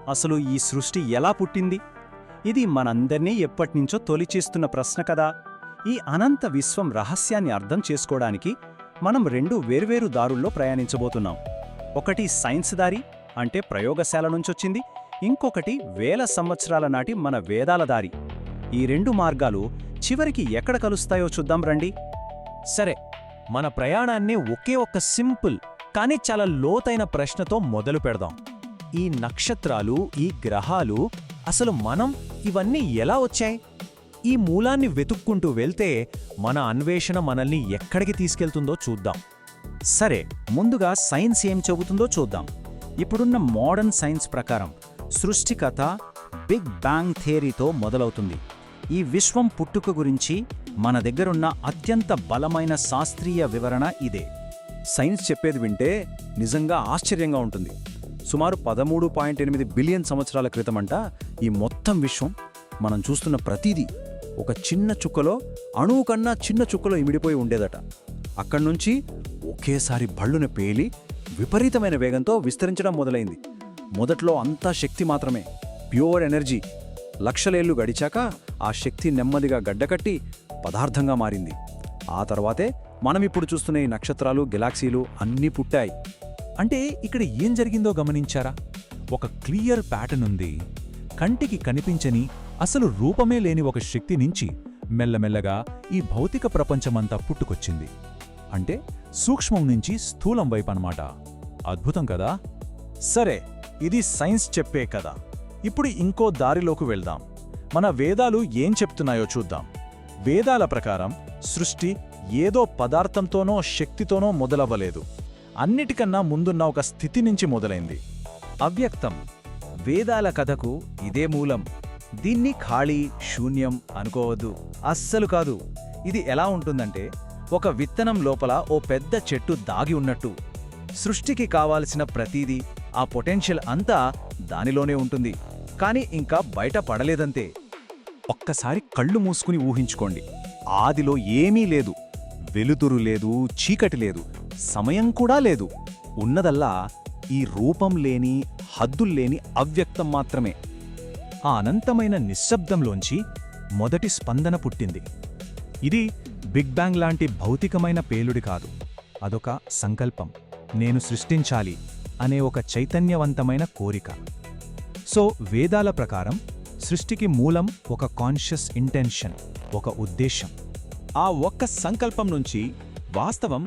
అసలు ఈ సృష్టి ఎలా పుట్టింది? ఇది మనందర్నీ ఎప్పటినుంచో తొలిచేస్తున్న ప్రశ్న కదా. ఈ అనంత విశ్వం రహస్యాన్ని అర్థం చేసుకోవడానికి మనం రెండు వేర్వేరు దారుల్లో ప్రయాణించబోతున్నాం. ఒకటి సైన్స్ దారి, అంటే ప్రయోగశాల నుంచొచ్చింది. ఇంకొకటి వేల సంవత్సరాల నాటి మన వేదాల దారి. ఈ రెండు మార్గాలు చివరికి ఎక్కడ కలుస్తాయో చూద్దాం రండి. సరే, మన ప్రయాణాన్ని ఒకే ఒక్క సింపుల్ కానీ చాలా లోతైన ప్రశ్నతో మొదలు పెడదాం. ఈ నక్షత్రాలు, ఈ గ్రహాలు, అసలు మనం ఇవన్నీ ఎలా వచ్చాయి? ఈ మూలాన్ని వెతుక్కుంటూ వెళ్తే మన అన్వేషణ మనల్ని ఎక్కడికి తీసుకెళ్తుందో చూద్దాం. సరే, ముందుగా సైన్స్ ఏం చెబుతుందో చూద్దాం. ఇప్పుడున్న మోడర్న్ సైన్స్ ప్రకారం సృష్టి కథ బిగ్ బ్యాంగ్ థియరీతో మొదలవుతుంది. ఈ విశ్వం పుట్టుక గురించి మన దగ్గరున్న అత్యంత బలమైన శాస్త్రీయ వివరణ ఇదే. సైన్స్ చెప్పేది వింటే నిజంగా ఆశ్చర్యంగా ఉంటుంది. సుమారు 13.8 బిలియన్ సంవత్సరాల క్రితమంట ఈ మొత్తం విశ్వం, మనం చూస్తున్న ప్రతిదీ ఒక చిన్న చుక్కలో, అణువు కన్నా చిన్న చుక్కలో ఇమిడిపోయి ఉండేదట. అక్కడ్నుంచి ఒకేసారి భళ్ళున పేలి విపరీతమైన వేగంతో విస్తరించడం మొదలైంది. మొదట్లో అంతా శక్తి మాత్రమే, ప్యూర్ ఎనర్జీ. లక్షలేళ్లు గడిచాక ఆ శక్తి నెమ్మదిగా గడ్డకట్టి పదార్థంగా మారింది. ఆ తర్వాతే మనమిప్పుడు చూస్తున్న ఈ నక్షత్రాలు, గెలాక్సీలు అన్నీ పుట్టాయి. అంటే ఇక్కడ ఏం జరిగిందో గమనించారా? ఒక క్లియర్ ప్యాటర్న్ ఉంది. కంటికి కనిపించని, అసలు రూపమే లేని ఒక శక్తి నుంచి మెల్లమెల్లగా ఈ భౌతిక ప్రపంచమంతా పుట్టుకొచ్చింది. అంటే సూక్ష్మం నుంచి స్థూలం వైపనమాట. అద్భుతం కదా? సరే, ఇది సైన్స్ చెప్పే కదా. ఇప్పుడు ఇంకో దారిలోకి వెళ్దాం. మన వేదాలు ఏం చెప్తున్నాయో చూద్దాం. వేదాల ప్రకారం సృష్టి ఏదో పదార్థంతోనో శక్తితోనో మొదలవ్వలేదు. అన్నిటికన్నా ముందున్న ఒక స్థితి నుంచి మొదలైంది. అవ్యక్తం. వేదాల కథకు ఇదే మూలం. దీన్ని ఖాళీ, శూన్యం అనుకోవద్దు. అస్సలు కాదు. ఇది ఎలా ఉంటుందంటే, ఒక విత్తనం లోపల ఓ పెద్ద చెట్టు దాగి ఉన్నట్టు. సృష్టికి కావాల్సిన ప్రతీదీ, ఆ పొటెన్షియల్ అంతా దానిలోనే ఉంటుంది. కాని ఇంకా బయట పడలేదంతే. ఒక్కసారి కళ్ళు మూసుకుని ఊహించుకోండి. ఆదిలో ఏమీ లేదు. వెలుతురు లేదు, చీకటి లేదు, సమయం కూడా లేదు. ఉన్నదల్లా ఈ రూపం లేని, హద్దుల్లేని అవ్యక్తం మాత్రమే. ఆ అనంతమైన నిశ్శబ్దంలోంచి మొదటి స్పందన పుట్టింది. ఇది బిగ్ బ్యాంగ్ లాంటి భౌతికమైన పేలుడి కాదు. అదొక సంకల్పం. నేను సృష్టించాలి అనే ఒక చైతన్యవంతమైన కోరిక. సో వేదాల ప్రకారం సృష్టికి మూలం ఒక కాన్షియస్ ఇంటెన్షన్, ఒక ఉద్దేశం. ఆ ఒక్క సంకల్పం నుంచి వాస్తవం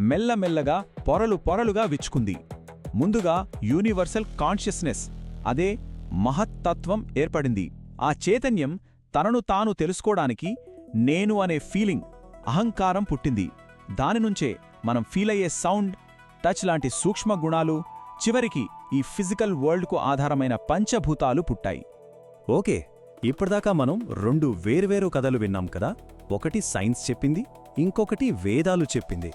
మెల్లమెల్లగా పొరలు పొరలుగా విచ్చుకుంది. ముందుగా యూనివర్సల్ కాన్షియస్నెస్, అదే మహత్తత్వం ఏర్పడింది. ఆ చైతన్యం తనను తాను తెలుసుకోవడానికి నేను అనే ఫీలింగ్, అహంకారం పుట్టింది. దానినుంచే మనం ఫీలయ్యే సౌండ్, టచ్ లాంటి సూక్ష్మ గుణాలు, చివరికి ఈ ఫిజికల్ వరల్డ్కు ఆధారమైన పంచభూతాలు పుట్టాయి. ఓకే, ఇప్పటిదాకా మనం రెండు వేర్వేరు కథలు విన్నాం కదా. ఒకటి సైన్స్ చెప్పింది, ఇంకొకటి వేదాలు చెప్పింది.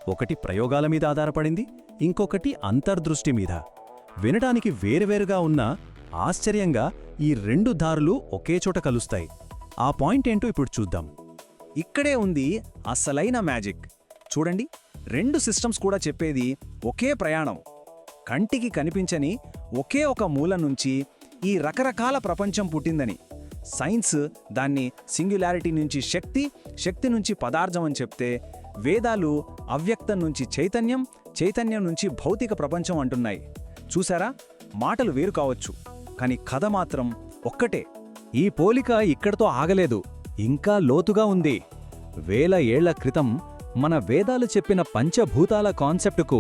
ఒకటి ప్రయోగాల మీద ఆధారపడింది, ఇంకొకటి అంతర్దృష్టి మీద. వినడానికి వేరువేరుగా ఉన్నా ఆశ్చర్యంగా ఈ రెండు దారులు ఒకేచోట కలుస్తాయి. ఆ పాయింట్ ఏంటో ఇప్పుడు చూద్దాం. ఇక్కడే ఉంది అసలైన మ్యాజిక్. చూడండి, రెండు సిస్టమ్స్ కూడా చెప్పేది ఒకే ప్రయాణం. కంటికి కనిపించని ఒకే ఒక మూలం నుంచి ఈ రకరకాల ప్రపంచం పుట్టిందని. సైన్స్ దాన్ని సింగ్యులారిటీ నుంచి శక్తి, శక్తి నుంచి పదార్థం అని చెప్తే, వేదాలు అవ్యక్తం నుంచి చైతన్యం, చైతన్యం నుంచి భౌతిక ప్రపంచం అంటున్నాయి. చూసారా, మాటలు వేరు కావచ్చు, కాని కథ మాత్రం ఒక్కటే. ఈ పోలిక ఇక్కడితో ఆగలేదు, ఇంకా లోతుగా ఉంది. వేల ఏళ్ల క్రితం మన వేదాలు చెప్పిన పంచభూతాల కాన్సెప్టుకు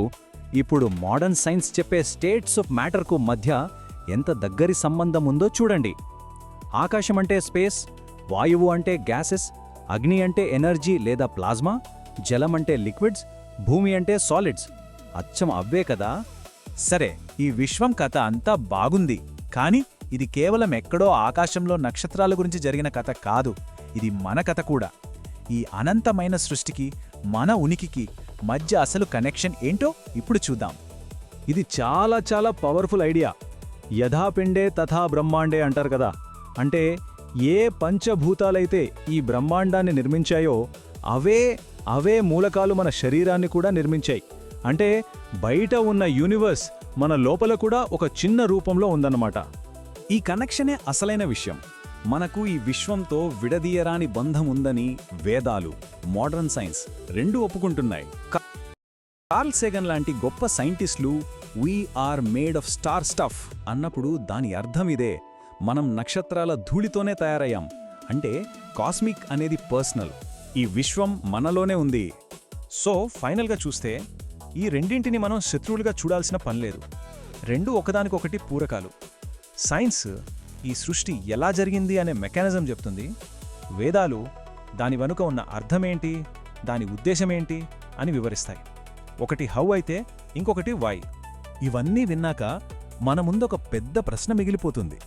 ఇప్పుడు మోడర్న్ సైన్స్ చెప్పే స్టేట్స్ ఆఫ్ మ్యాటర్కు మధ్య ఎంత దగ్గరి సంబంధం ఉందో చూడండి. ఆకాశమంటే స్పేస్, వాయువు అంటే గ్యాసెస్, అగ్ని అంటే ఎనర్జీ లేదా ప్లాజ్మా, జలం అంటే లిక్విడ్స్, భూమి అంటే సాలిడ్స్. అచ్చం అవ్వే కదా. సరే, ఈ విశ్వం కథ అంతా బాగుంది. కాని ఇది కేవలం ఎక్కడో ఆకాశంలో నక్షత్రాల గురించి జరిగిన కథ కాదు. ఇది మన కథ కూడా. ఈ అనంతమైన సృష్టికి, మన ఉనికికి మధ్య అసలు కనెక్షన్ ఏంటో ఇప్పుడు చూద్దాం. ఇది చాలా చాలా పవర్ఫుల్ ఐడియా. యథాపిండే తథా బ్రహ్మాండే అంటారు కదా. అంటే ఏ పంచభూతాలైతే ఈ బ్రహ్మాండాన్ని నిర్మించాయో అవే మూలకాలు మన శరీరాన్ని కూడా నిర్మించాయి. అంటే బయట ఉన్న యూనివర్స్ మన లోపల కూడా ఒక చిన్న రూపంలో ఉందన్నమాట. ఈ కనెక్షనే అసలైన విషయం. మనకు ఈ విశ్వంతో విడదీయరాని బంధం ఉందని వేదాలు, మోడర్న్ సైన్స్ రెండూ ఒప్పుకుంటున్నాయి. కార్ల్ సేగన్ లాంటి గొప్ప సైంటిస్టులు "we are made of star stuff" అన్నప్పుడు దాని అర్థం ఇదే. మనం నక్షత్రాల ధూళితోనే తయారయ్యాం. అంటే కాస్మిక్ అనేది పర్సనల్. ఈ విశ్వం మనలోనే ఉంది. సో ఫైనల్గా చూస్తే ఈ రెండింటిని మనం శత్రువులుగా చూడాల్సిన పనిలేదు. రెండు ఒకదానికొకటి పూరకాలు. సైన్స్ ఈ సృష్టి ఎలా జరిగింది అనే మెకానిజం చెప్తుంది. వేదాలు దాని వెనుక ఉన్న అర్థమేంటి, దాని ఉద్దేశమేంటి అని వివరిస్తాయి. ఒకటి హౌ అయితే ఇంకొకటి వై. ఇవన్నీ విన్నాక మన ముందొక పెద్ద ప్రశ్న మిగిలిపోతుంది.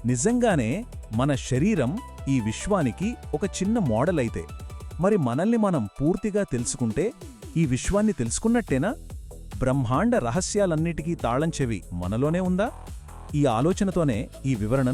నిజంగానే మన శరీరం ఈ విశ్వానికి ఒక చిన్న మోడల్ అయితే, మరి మనల్ని మనం పూర్తిగా తెలుసుకుంటే ఈ విశ్వాన్ని తెలుసుకున్నట్టేనా? బ్రహ్మాండ రహస్యాలన్నిటికీ తాళం చెవి మనలోనే ఉందా? ఈ ఆలోచనతోనే ఈ వివరణను